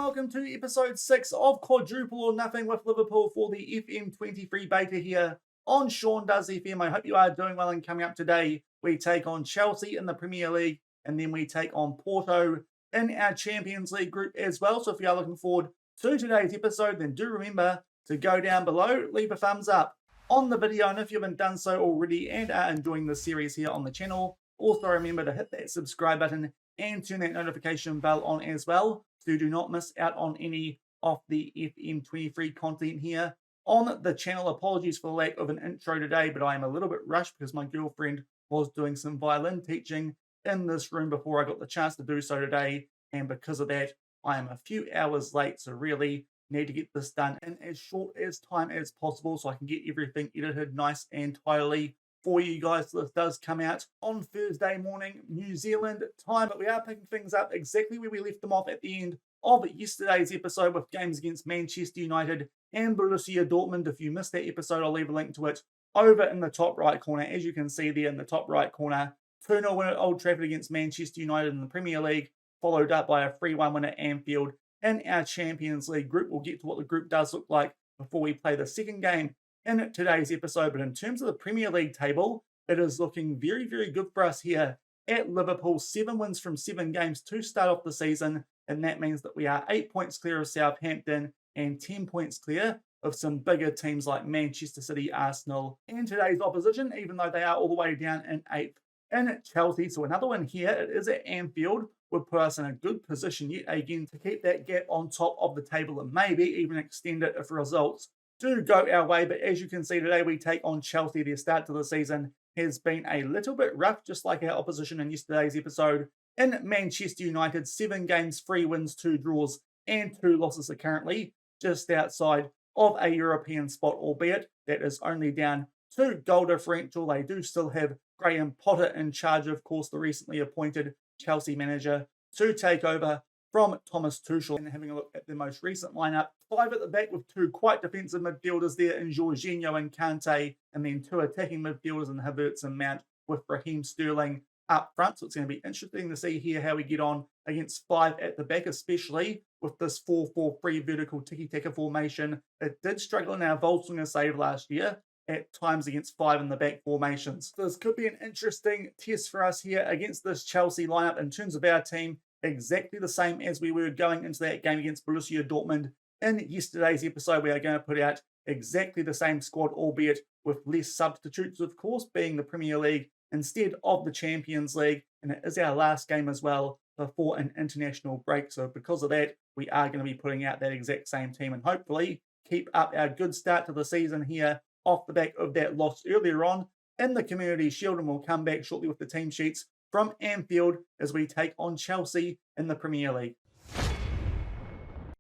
welcome to episode 6 of Quadruple or Nothing with Liverpool for the FM23 Beta here on Shaun Does FM. I hope you are doing well, and coming up today, we take on Chelsea in the Premier League, and then we take on Porto in our Champions League group as well. So if you are looking forward to today's episode, then do remember to go down below, leave a thumbs up on the video, and if you haven't done so already and are enjoying the series here on the channel, also remember to hit that subscribe button and turn that notification bell on as well, so you do not miss out on any of the FM23 content here on the channel. Apologies for the lack of an intro today, but I am a little bit rushed because my girlfriend was doing some violin teaching in this room before I got the chance to do so today, and because of that, I am a few hours late, so really need to get this done in as short as time as possible so I can get everything edited nice and tidily for you guys. This does come out on Thursday morning, New Zealand time, but we are picking things up exactly where we left them off at the end of yesterday's episode with games against Manchester United and Borussia Dortmund. If you missed that episode, I'll leave a link to it over in the top right corner. As you can see there in the top right corner, 2-0 win at Old Trafford against Manchester United in the Premier League, followed up by a 3-1 win at Anfield in our Champions League group. We'll get to what the group does look like before we play the second game in today's episode. But in terms of the Premier League table, it is looking very, very good for us here at Liverpool. 7 wins from 7 games to start off the season, and that means that we are 8 points clear of Southampton and 10 points clear of some bigger teams like Manchester City, Arsenal, and today's opposition, even though they are all the way down in 8th in Chelsea. So another one here, it is at Anfield, would put us in a good position yet again to keep that gap on top of the table and maybe even extend it if results do go our way. But as you can see today, we take on Chelsea. Their start to the season has been a little bit rough, just like our opposition in yesterday's episode. In Manchester United, 7 games, 3 wins, 2 draws, and 2 losses are currently just outside of a European spot, albeit that is only down 2 goal differential. They do still have Graham Potter in charge, of course, the recently appointed Chelsea manager, to take over from Thomas Tuchel. And having a look at the most recent lineup, 5 at the back with 2 quite defensive midfielders there in Jorginho and Kante, and then 2 attacking midfielders in Havertz and Mount, with Raheem Sterling up front. So it's going to be interesting to see here how we get on against 5 at the back, especially with this 4-4-3 vertical tiki-taka formation. It did struggle in our Volswinger save last year at times against 5 in the back formations. So this could be an interesting test for us here against this Chelsea lineup. In terms of our team, exactly the same as we were going into that game against Borussia Dortmund. In yesterday's episode, we are going to put out exactly the same squad, albeit with less substitutes, of course, being the Premier League instead of the Champions League. And it is our last game as well before an international break. So because of that, we are going to be putting out that exact same team and hopefully keep up our good start to the season here off the back of that loss earlier on in the Community Shield. And we'll come back shortly with the team sheets from Anfield as we take on Chelsea in the Premier League.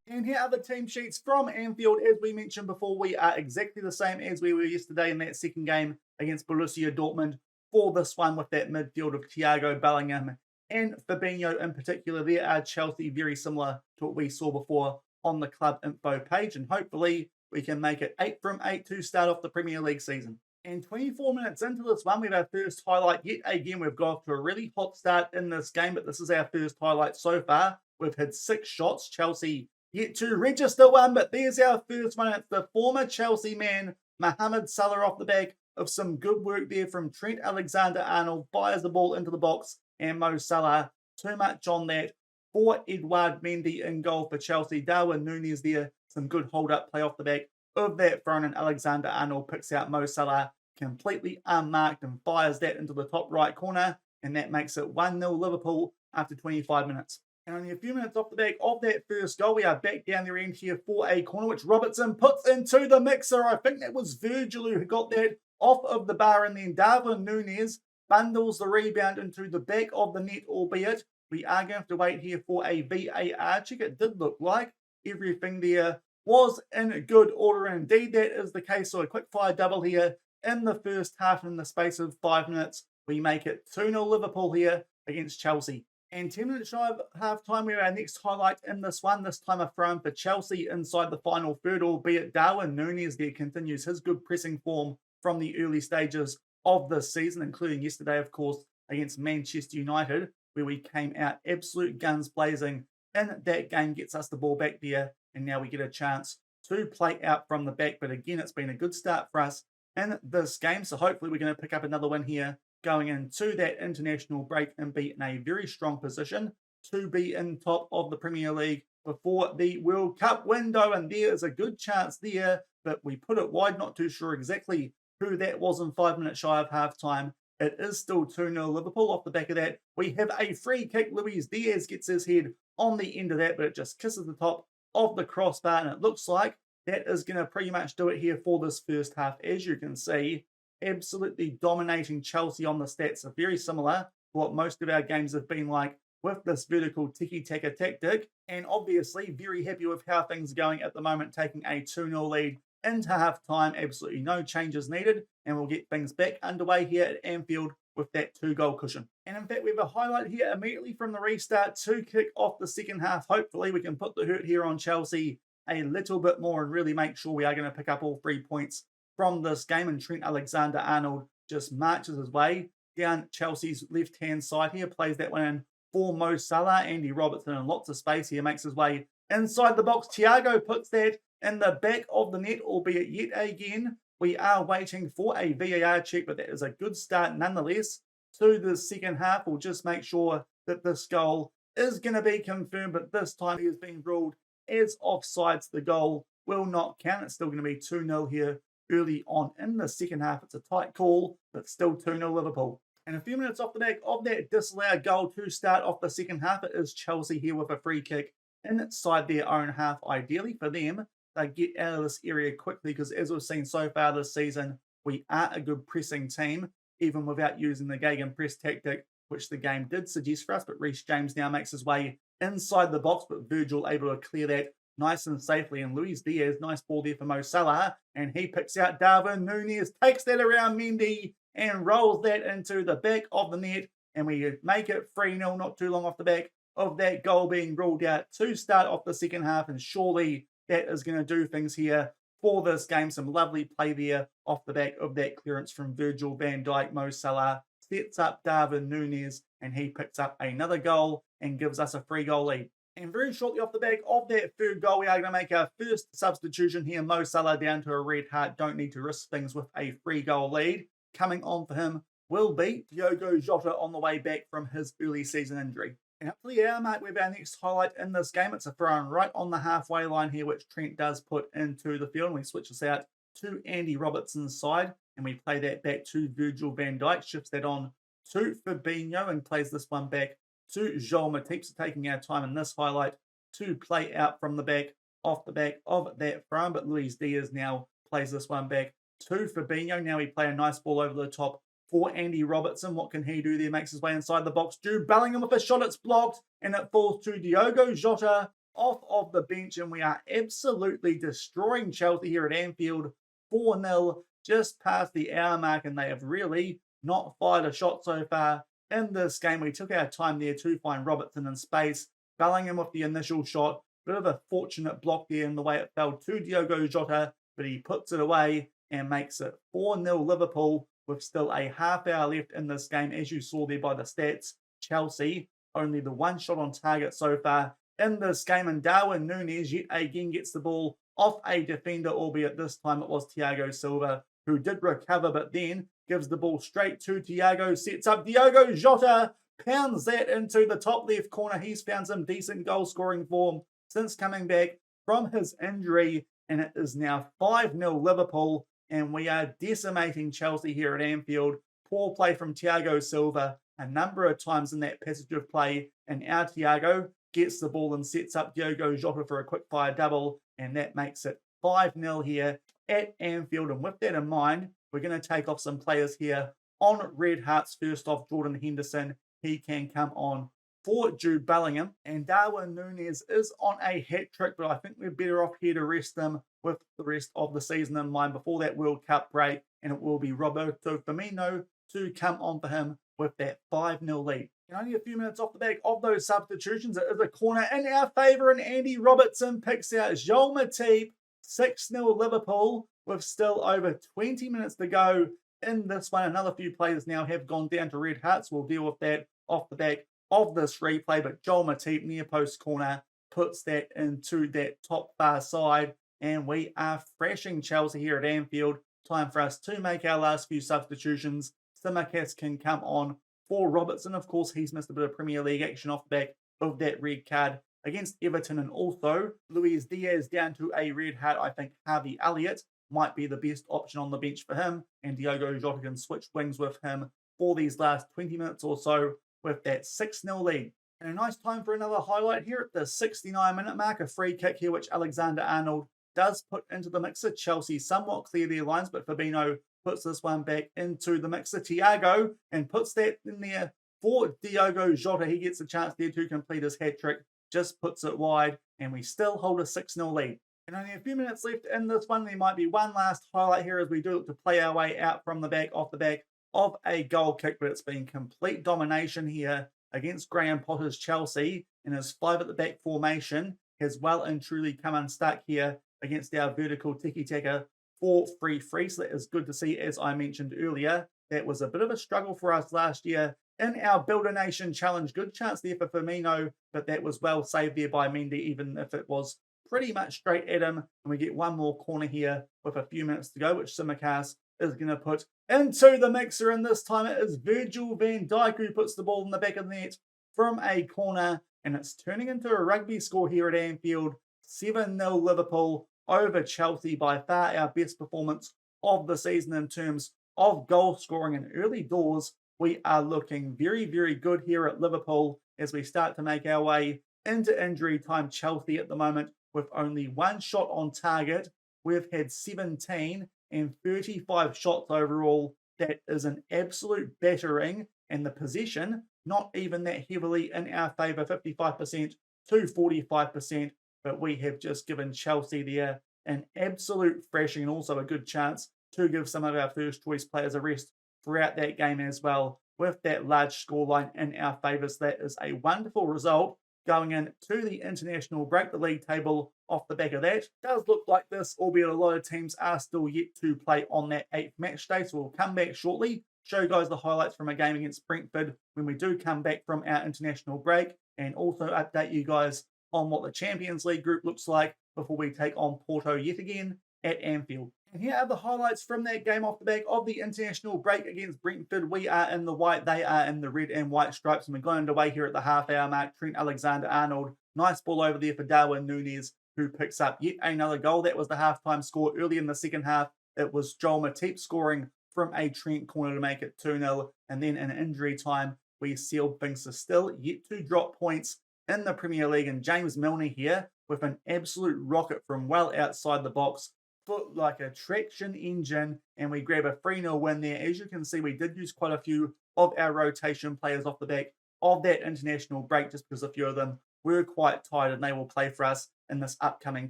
And here are the team sheets from Anfield. As we mentioned before, we are exactly the same as we were yesterday in that second game against Borussia Dortmund. For this one, with that midfield of Thiago Bellingham and Fabinho in particular, there are Chelsea very similar to what we saw before on the club info page, and hopefully we can make it 8 from 8 to start off the Premier League season. And 24 minutes into this one, we have our first highlight yet again. We've got off to a really hot start in this game, but this is our first highlight so far. We've had 6 shots. Chelsea yet to register one, but there's our first one. It's the former Chelsea man, Mohamed Salah, off the back of some good work there from Trent Alexander-Arnold. Fires the ball into the box, and Mo Salah, too much on that for Edouard Mendy in goal for Chelsea. Darwin Núñez there, some good hold-up play off the back of that thrown, and Alexander-Arnold picks out Mo Salah completely unmarked and fires that into the top right corner, and that makes it 1-0 Liverpool after 25 minutes. And only a few minutes off the back of that first goal, we are back down the end here for a corner, which Robertson puts into the mixer. I think that was Virgil who got that off of the bar, and then Darwin Núñez bundles the rebound into the back of the net, albeit we are going to have to wait here for a VAR check. It did look like everything there was in good order, and indeed that is the case. So a quick fire double here in the first half, in the space of 5 minutes. We make it 2-0 Liverpool here against Chelsea. And 10 minutes shy of half time, we have our next highlight in this one. This time a throw in for Chelsea inside the final third, albeit Darwin Núñez there continues his good pressing form from the early stages of this season, including yesterday, of course, against Manchester United, where we came out absolute guns blazing in that game gets us the ball back there, and now we get a chance to play out from the back. But again, it's been a good start for us in this game, so hopefully we're going to pick up another win here going into that international break and be in a very strong position to be in top of the Premier League before the World Cup window. And there is a good chance there, but we put it wide, not too sure exactly who that was in 5 minutes shy of half time. It is still 2-0 Liverpool. Off the back of that, we have a free kick. Luis Diaz gets his head on the end of that, but it just kisses the top of the crossbar, and it looks like that is going to pretty much do it here for this first half. As you can see, absolutely dominating Chelsea on the stats are very similar to what most of our games have been like with this vertical tiki-taka tactic, and obviously very happy with how things are going at the moment, taking a 2-0 lead into half-time. Absolutely no changes needed, and we'll get things back underway here at Anfield with that 2-goal cushion. And in fact, we have a highlight here immediately from the restart to kick off the second half. Hopefully we can put the hurt here on Chelsea a little bit more and really make sure we are going to pick up all 3 points from this game. And Trent Alexander-Arnold just marches his way down Chelsea's left-hand side here, plays that one in for Mo Salah. Andy Robertson in lots of space here, makes his way inside the box. Thiago puts that in the back of the net, albeit yet again we are waiting for a VAR check, but that is a good start nonetheless to the second half. We'll just make sure that this goal is going to be confirmed, but this time he has been ruled as offside, so the goal will not count. It's still going to be 2-0 here early on in the second half. It's a tight call, but still 2-0 Liverpool. And a few minutes off the back of that disallowed goal to start off the second half, it is Chelsea here with a free kick inside their own half. Ideally for them, they get out of this area quickly because, as we've seen so far this season, we are a good pressing team, even without using the gegenpress tactic, which the game did suggest for us. But Reece James now makes his way inside the box, but Virgil able to clear that nice and safely. And Luis Diaz, nice ball there for Mo Salah, and he picks out Darwin Núñez, takes that around Mendy, and rolls that into the back of the net, and we make it 3-0 not too long off the back of that goal being ruled out to start off the second half. And surely that is going to do things here for this game. Some lovely play there off the back of that clearance from Virgil van Dijk. Mo Salah sets up Darwin Núñez, and he picks up another goal and gives us a 3-goal lead. And very shortly off the back of that third goal, we are going to make our first substitution here. Mo Salah down to a red heart. Don't need to risk things with a 3-goal lead. Coming on for him will be Diogo Jota on the way back from his early season injury. And up to the hour mark, we have our next highlight in this game. It's a throw-in right on the halfway line here, which Trent does put into the field. And we switch this out to Andy Robertson's side, and we play that back to Virgil van Dijk, shifts that on to Fabinho, and plays this one back to Joel Matip. So taking our time in this highlight to play out from the back, off the back of that throw. But Luis Diaz now plays this one back to Fabinho. Now we play a nice ball over the top for Andy Robertson. What can he do there? Makes his way inside the box. Jude Bellingham with a shot. It's blocked, and it falls to Diogo Jota off of the bench. And we are absolutely destroying Chelsea here at Anfield. 4-0 just past the hour mark, and they have really not fired a shot so far in this game. We took our time there to find Robertson in space. Bellingham with the initial shot. Bit of a fortunate block there in the way it fell to Diogo Jota, but he puts it away and makes it 4-0 Liverpool with still a half hour left in this game. As you saw there by the stats, Chelsea only the one shot on target so far in this game. And Darwin Núñez yet again gets the ball off a defender, albeit this time it was Thiago Silva who did recover, but then gives the ball straight to Thiago, sets up Diogo Jota, pounds that into the top left corner. He's found some decent goal-scoring form since coming back from his injury, and it is now 5-0 Liverpool, and we are decimating Chelsea here at Anfield. Poor play from Thiago Silva a number of times in that passage of play, and our Thiago gets the ball and sets up Diogo Jota for a quick-fire double, and that makes it 5-0 here at Anfield. And with that in mind, we're going to take off some players here on red hearts. First off, Jordan Henderson. He can come on for Jude Bellingham. And Darwin Núñez is on a hat-trick, but I think we're better off here to rest him with the rest of the season in mind before that World Cup break. And it will be Roberto Firmino to come on for him with that 5-0 lead. And only a few minutes off the back of those substitutions, it is a corner in our favour, and Andy Robertson picks out Joel Matip. 6-0 Liverpool with still over 20 minutes to go in this one. Another few players now have gone down to red hearts. We'll deal with that off the back of this replay, but Joel Matip near post corner puts that into that top far side, and we are thrashing Chelsea here at Anfield. Time for us to make our last few substitutions. Tsimikas can come on for Robertson. Of course, he's missed a bit of Premier League action off the back of that red card against Everton, and also Luis Diaz down to a red card. I think Harvey Elliott might be the best option on the bench for him, and Diogo Jota can switch wings with him for these last 20 minutes or so with that 6-0 lead. And a nice time for another highlight here at the 69-minute mark. A free kick here, which Alexander-Arnold does put into the mixer. Chelsea somewhat clear their lines, but Fabinho puts this one back into the mixer. Thiago and puts that in there for Diogo Jota. He gets a chance there to complete his hat-trick, just puts it wide, and we still hold a 6-0 lead. And only a few minutes left in this one. There might be one last highlight here as we do look to play our way out from the back, off the back of a goal kick, but it's been complete domination here against Graham Potter's Chelsea, and his 5 at the back formation has well and truly come unstuck here against our vertical tiki-taka 4-3-3. So that is good to see. As I mentioned earlier, that was a bit of a struggle for us last year in our Builder Nation Challenge. Good chance there for Firmino, but that was well saved there by Mendy, even if it was pretty much straight at him. And we get one more corner here with a few minutes to go, which Tsimikas is going to put into the mixer, and this time it is Virgil van Dijk who puts the ball in the back of the net from a corner, and it's turning into a rugby score here at Anfield. 7-0 Liverpool over Chelsea, by far our best performance of the season in terms of goal scoring and early doors. We are looking very, very good here at Liverpool as we start to make our way into injury time. Chelsea at the moment with only 1 shot on target. We've had 17 and 35 shots overall. That is an absolute battering, and the possession not even that heavily in our favour, 55% to 45%, but we have just given Chelsea there an absolute thrashing, and also a good chance to give some of our first choice players a rest throughout that game as well, with that large scoreline in our favour. So that is a wonderful result going into the international break. The league table off the back of that does look like this, albeit a lot of teams are still yet to play on that 8th match day. So we'll come back shortly, show you guys the highlights from a game against Brentford when we do come back from our international break, and also update you guys on what the Champions League group looks like before we take on Porto yet again at Anfield. And here are the highlights from that game off the back of the international break against Brentford. We are in the white, they are in the red and white stripes, and we're going underway here at the half-hour mark. Trent Alexander-Arnold, nice ball over there for Darwin Núñez, who picks up yet another goal. That was the halftime score. Early in the second half, it was Joel Matip scoring from a Trent corner to make it 2-0, and then in injury time, we sealed things. So still yet to drop points in the Premier League, and James Milner here with an absolute rocket from well outside the box. Foot like a traction engine, and we grab a 3-0 win there. As you can see, we did use quite a few of our rotation players off the back of that international break, just because a few of them were quite tired, and they will play for us in this upcoming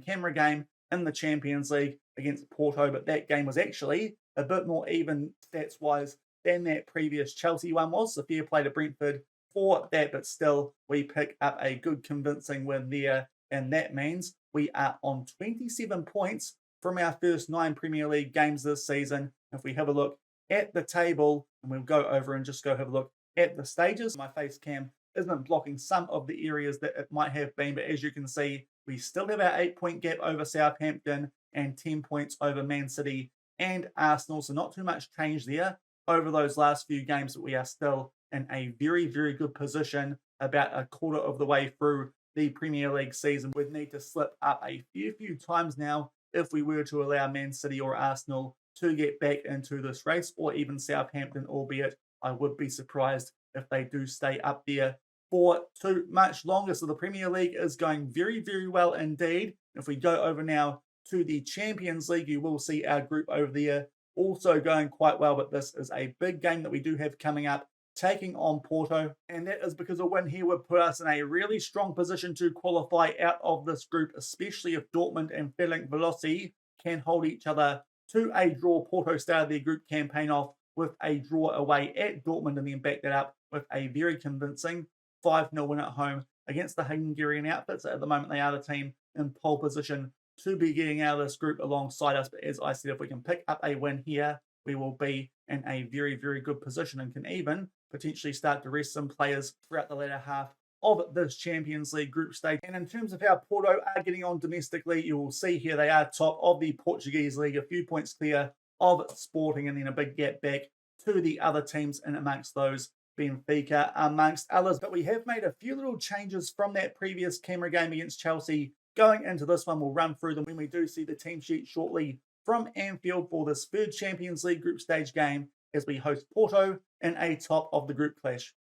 camera game in the Champions League against Porto. But that game was actually a bit more even stats-wise than that previous Chelsea one was. So fair play to Brentford for that, but still we pick up a good convincing win there, and that means we are on 27 points from our first 9 Premier League games this season. If we have a look at the table, and we'll go over and just go have a look at the stages. My face cam isn't blocking some of the areas that it might have been, but as you can see, we still have our 8-point gap over Southampton and 10 points over Man City and Arsenal. So not too much change there over those last few games, but we are still in a very, very good position about a quarter of the way through the Premier League season. We'd need to slip up a few times now if we were to allow Man City or Arsenal to get back into this race, or even Southampton, albeit I would be surprised if they do stay up there for too much longer. So the Premier League is going very, very well indeed. If we go over now to the Champions League, you will see our group over there also going quite well, but this is a big game that we do have coming up, taking on Porto, and that is because a win here would put us in a really strong position to qualify out of this group, especially if Dortmund and Ferencvárosi can hold each other to a draw. Porto started their group campaign off with a draw away at Dortmund, and then backed that up with a very convincing 5-0 win at home against the Hungarian outfits. At the moment, they are the team in pole position to be getting out of this group alongside us, but as I said, if we can pick up a win here, we will be in a very, very good position and can even potentially start to rest some players throughout the latter half of this Champions League group stage. And in terms of how Porto are getting on domestically, you will see here they are top of the Portuguese league, a few points clear of Sporting, and then a big gap back to the other teams, and amongst those Benfica amongst others. But we have made a few little changes from that previous camera game against Chelsea. Going into this one, we'll run through them when we do see the team sheet shortly from Anfield for this third Champions League group stage game as we host Porto in a top of the group clash.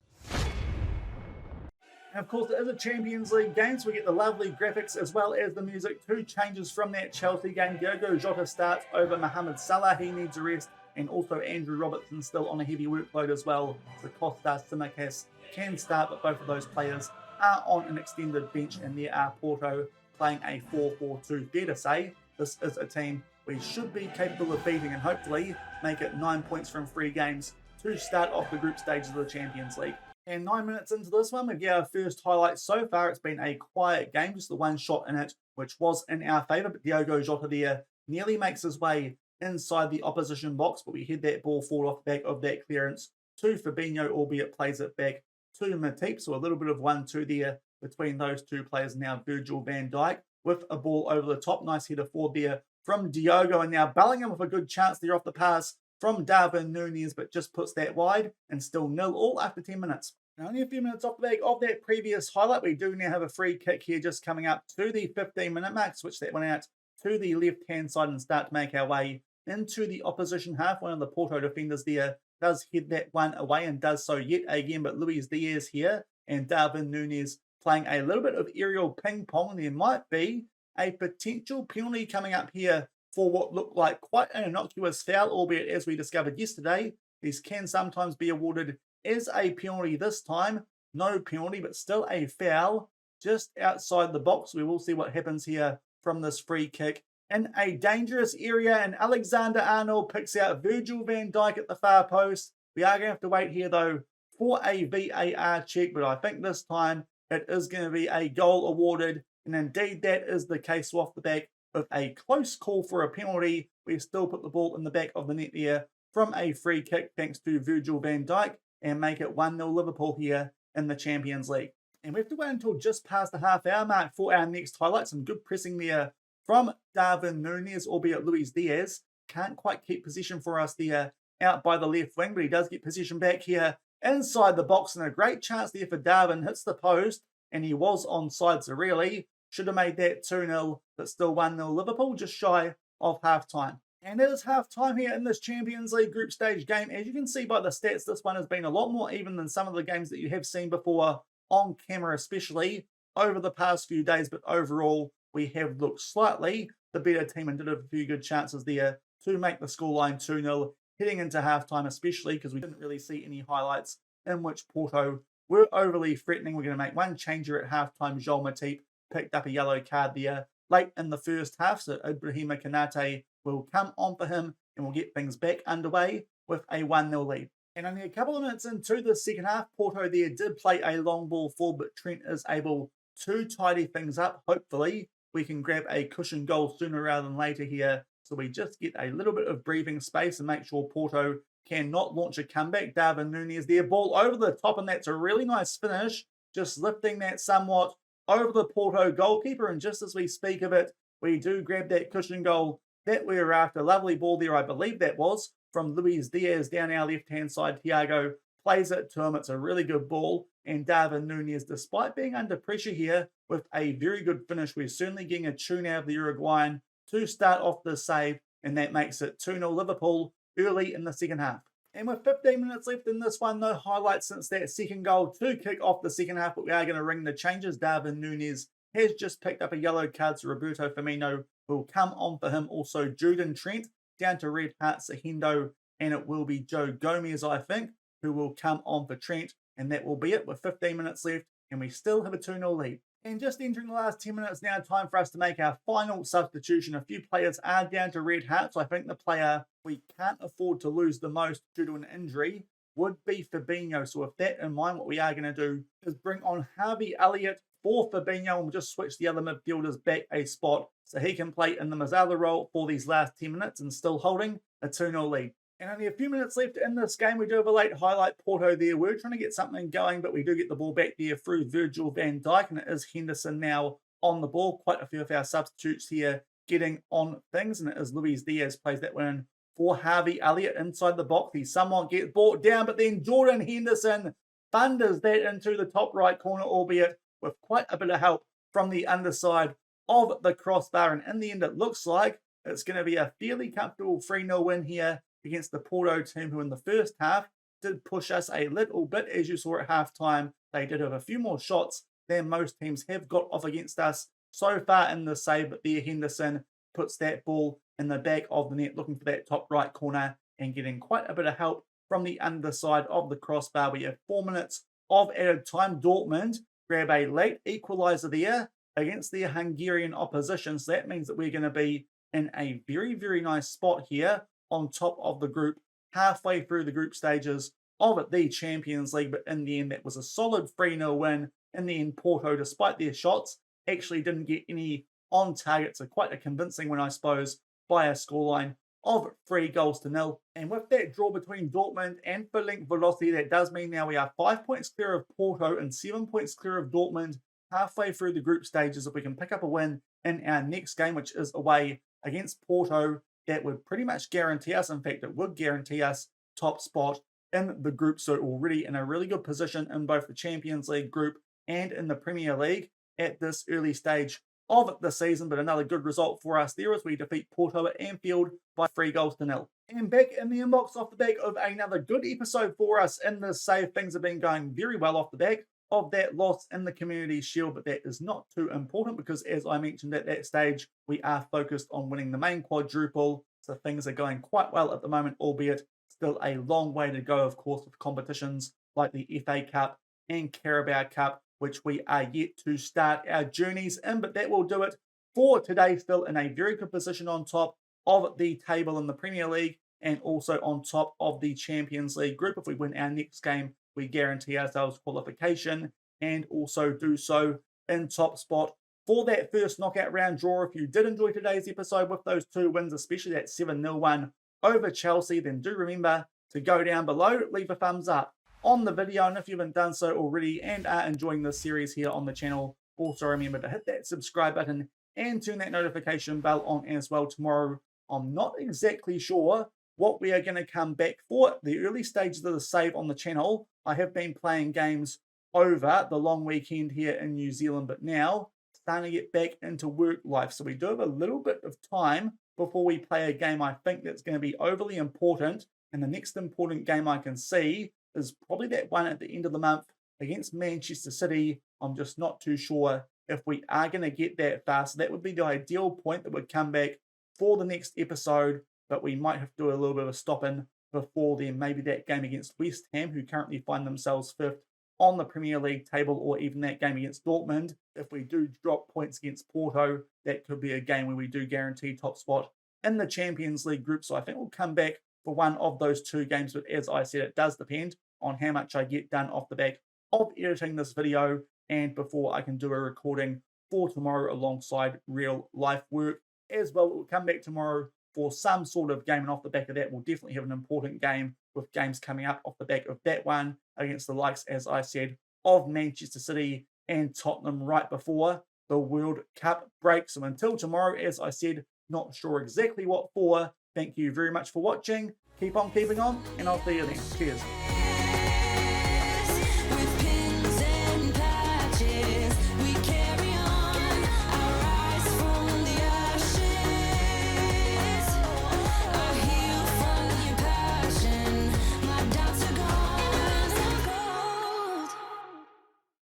And of course, it is a Champions League game, so we get the lovely graphics as well as the music. Two changes from that Chelsea game. Diogo Jota starts over Mohamed Salah. He needs a rest. And also Andrew Robertson still on a heavy workload as well. So Costa Tsimikas can start, but both of those players are on an extended bench, and there are Porto playing a 4-4-2. Fair to say, this is a team we should be capable of beating and hopefully make it 9 points from 3 games to start off the group stages of the Champions League. And 9 minutes into this one, we get our first highlight so far. It's been a quiet game, just the one shot in it, which was in our favour. But Diogo Jota there nearly makes his way inside the opposition box, but we head that ball forward off the back of that clearance to Fabinho, albeit plays it back to Matip. So a little bit of 1-2 there between those two players. Now Virgil van Dijk with a ball over the top. Nice header forward there from Diogo, and now Bellingham with a good chance there off the pass from Darwin Núñez, but just puts that wide, and still 0-0 after 10 minutes. Now, only a few minutes off the back of that previous highlight, we do now have a free kick here just coming up to the 15-minute mark. Switch that one out to the left-hand side and start to make our way into the opposition half. One of the Porto defenders there does head that one away and does so yet again, but Luis Diaz here and Darwin Núñez playing a little bit of aerial ping-pong. There might be a potential penalty coming up here for what looked like quite an innocuous foul, albeit as we discovered yesterday, these can sometimes be awarded as a penalty. This time, no penalty, but still a foul just outside the box. We will see what happens here from this free kick in a dangerous area, and Alexander-Arnold picks out Virgil van Dijk at the far post. We are going to have to wait here, though, for a VAR check, but I think this time it is going to be a goal awarded, and indeed that is the case. Off the back of a close call for a penalty, we still put the ball in the back of the net there from a free kick thanks to Virgil van Dijk, and make it 1-0 Liverpool here in the Champions League. And we have to wait until just past the half-hour mark for our next highlight. Some good pressing there from Darwin Núñez, albeit Luis Diaz can't quite keep position for us there out by the left wing, but he does get position back here inside the box, and a great chance there for Darwin. Hits the post, and he was onside, so really should have made that 2-0, but still 1-0 Liverpool, just shy of half-time. And it is half-time here in this Champions League group stage game. As you can see by the stats, this one has been a lot more even than some of the games that you have seen before on camera, especially over the past few days. But overall, we have looked slightly the better team and did have a few good chances there to make the scoreline 2-0 heading into half-time, especially because we didn't really see any highlights in which Porto were overly threatening. We're going to make one changer at half-time. Joel Matip picked up a yellow card there late in the first half, so Ibrahima Konate will come on for him, and we'll get things back underway with a 1-0 lead. And only a couple of minutes into the second half, Porto there did play a long ball forward, but Trent is able to tidy things up. Hopefully, we can grab a cushion goal sooner rather than later here, so we just get a little bit of breathing space and make sure Porto cannot launch a comeback. Darwin Núñez there, ball over the top, and that's a really nice finish, just lifting that somewhat over the Porto goalkeeper. And just as we speak of it, we do grab that cushion goal that we were after. Lovely ball there, I believe that was from Luis Diaz down our left-hand side. Thiago plays it to him. It's a really good ball. And Darwin Núñez, despite being under pressure here with a very good finish, we're certainly getting a tune out of the Uruguayan to start off the save. And that makes it 2-0 Liverpool early in the second half. And with 15 minutes left in this one, no highlights since that second goal to kick off the second half, but we are going to ring the changes. Darwin Núñez has just picked up a yellow card, so Roberto Firmino will come on for him. Also, Juden Trent down to red heart Sahendo, and it will be Joe Gomez, I think, who will come on for Trent. And that will be it with 15 minutes left, and we still have a 2-0 lead. And just entering the last 10 minutes now, time for us to make our final substitution. A few players are down to red heart, so I think the player we can't afford to lose the most due to an injury would be Fabinho. So with that in mind, what we are going to do is bring on Harvey Elliott for Fabinho, and we'll just switch the other midfielders back a spot so he can play in the Mazzala role for these last 10 minutes and still holding a 2-0 lead. And only a few minutes left in this game. We do have a late highlight Porto there. We're trying to get something going, but we do get the ball back there through Virgil van Dijk, and it is Henderson now on the ball. Quite a few of our substitutes here getting on things, and it is Luis Diaz plays that one for Harvey Elliott inside the box. He somewhat gets brought down, but then Jordan Henderson thunders that into the top right corner, albeit with quite a bit of help from the underside of the crossbar. And in the end, it looks like it's going to be a fairly comfortable 3-0 win here against the Porto team, who in the first half did push us a little bit. As you saw at halftime, they did have a few more shots than most teams have got off against us so far in the save, but there Henderson puts that ball in the back of the net, looking for that top right corner and getting quite a bit of help from the underside of the crossbar. We have 4 minutes of added time. Dortmund grab a late equaliser there against their Hungarian opposition, so that means that we're going to be in a very, very nice spot here on top of the group, halfway through the group stages of the Champions League. But in the end, that was a solid 3-0 win. In the end, Porto, despite their shots, actually didn't get any on target, so quite a convincing win, I suppose, by a scoreline of 3-0. And with that draw between Dortmund and Link Velocity, that does mean now we are 5 points clear of Porto and 7 points clear of Dortmund halfway through the group stages. If we can pick up a win in our next game, which is away against Porto, that would pretty much guarantee us, in fact, it would guarantee us top spot in the group. So already in a really good position in both the Champions League group and in the Premier League at this early stage of the season. But another good result for us there as we defeat Porto at Anfield by 3-0. And back in the inbox off the back of another good episode for us in this save. Things have been going very well off the back of that loss in the Community Shield, but that is not too important because, as I mentioned at that stage, we are focused on winning the main quadruple. So things are going quite well at the moment, albeit still a long way to go, of course, with competitions like the FA Cup and Carabao Cup, which we are yet to start our journeys in. But that will do it for today. Still in a very good position on top of the table in the Premier League and also on top of the Champions League group. If we win our next game, we guarantee ourselves qualification and also do so in top spot for that first knockout round draw. If you did enjoy today's episode with those 2 wins, especially that 7-0 one over Chelsea, then do remember to go down below, leave a thumbs up on the video, and if you haven't done so already and are enjoying this series here on the channel, also remember to hit that subscribe button and turn that notification bell on as well. Tomorrow, I'm not exactly sure what we are going to come back for. The early stages of the save on the channel, I have been playing games over the long weekend here in New Zealand, but now starting to get back into work life. So we do have a little bit of time before we play a game I think that's going to be overly important. And the next important game I can see is probably that one at the end of the month against Manchester City. I'm just not too sure if we are going to get that far. So that would be the ideal point that would come back for the next episode, but we might have to do a little bit of a stop-in before then. Maybe that game against West Ham, who currently find themselves 5th on the Premier League table, or even that game against Dortmund. If we do drop points against Porto, that could be a game where we do guarantee top spot in the Champions League group. So I think we'll come back for one of those 2 games, but as I said, it does depend on how much I get done off the back of editing this video and before I can do a recording for tomorrow alongside real life work as well. We'll come back tomorrow for some sort of game, and off the back of that, we'll definitely have an important game with games coming up off the back of that one against the likes, as I said, of Manchester City and Tottenham right before the World Cup break. So until tomorrow, as I said, not sure exactly what for. Thank you very much for watching. Keep on keeping on, and I'll see you then. Cheers.